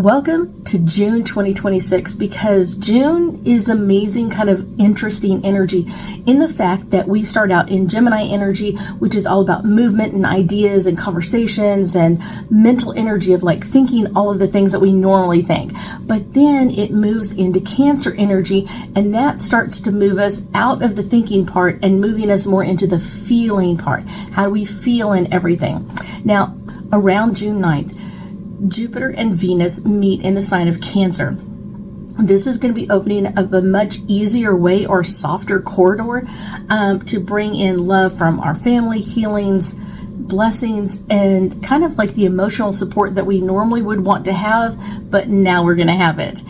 Welcome to June 2026, because June is amazing, kind of interesting energy in the fact that we start out in Gemini energy, which is all about movement and ideas and conversations and mental energy of like thinking all of the things that we normally think. But then it moves into Cancer energy, and that starts to move us out of the thinking part and moving us more into the feeling part. How do we feel in everything? Now, around June 9th, Jupiter and Venus meet in the sign of Cancer. This is going to be opening up a much easier way or softer corridor to bring in love from our family, healings, blessings, and kind of like the emotional support that we normally would want to have, but now we're going to have it.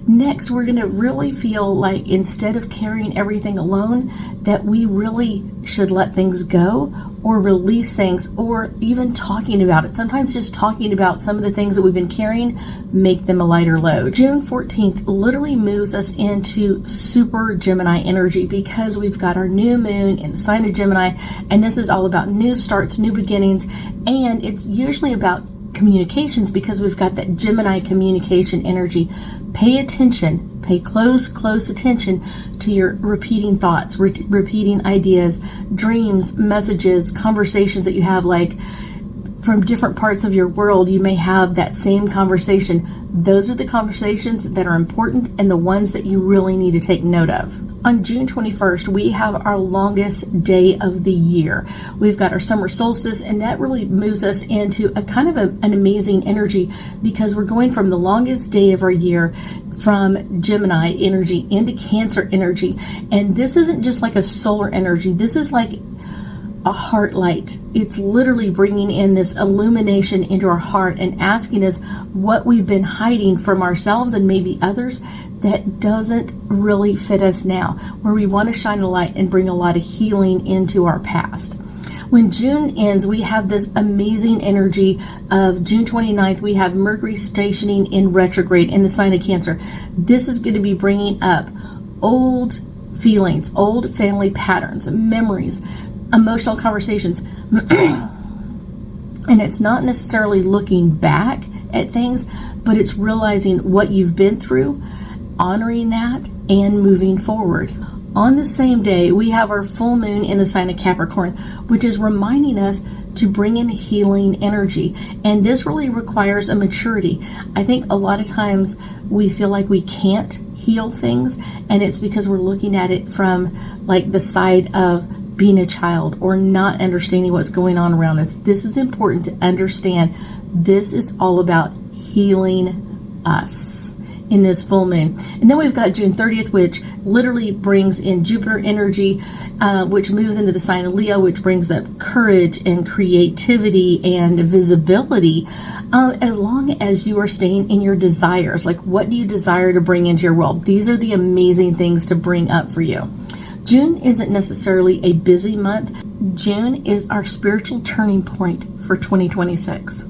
Next, we're going to really feel like instead of carrying everything alone, that we really should let things go or release things, or even talking about it. Sometimes just talking about some of the things that we've been carrying make them a lighter load. June 14th literally moves us into super Gemini energy, because we've got our new moon in the sign of Gemini, and this is all about new starts, new beginnings, and it's usually about communications, because we've got that Gemini communication energy. Pay attention, pay close attention to your repeating thoughts, repeating ideas, dreams, messages, conversations that you have, like from different parts of your world. You may have that same conversation. Those are the conversations that are important and the ones that you really need to take note of. On June 21st, we have our longest day of the year. We've got our summer solstice, and that really moves us into a kind of an amazing energy, because we're going from the longest day of our year from Gemini energy into Cancer energy. And this isn't just like a solar energy. This is like a heart light. It's literally bringing in this illumination into our heart and asking us what we've been hiding from ourselves and maybe others that doesn't really fit us now, where we want to shine a light and bring a lot of healing into our past. When June ends, we have this amazing energy of June 29th. We have Mercury stationing in retrograde in the sign of Cancer. This is going to be bringing up old feelings, old family patterns, memories, emotional conversations. And it's not necessarily looking back at things, but it's realizing what you've been through, honoring that, and moving forward. On the same day, we have our full moon in the sign of Capricorn, which is reminding us to bring in healing energy. And this really requires a maturity. I think a lot of times we feel like we can't heal things, and it's because we're looking at it from like the side of being a child or not understanding what's going on around us. This is important to understand. This is all about healing us in this full moon. And then we've got June 30th, which literally brings in Jupiter energy, which moves into the sign of Leo, which brings up courage and creativity and visibility, as long as you are staying in your desires. Like, what do you desire to bring into your world? These are the amazing things to bring up for you. June isn't necessarily a busy month. June is our spiritual turning point for 2026.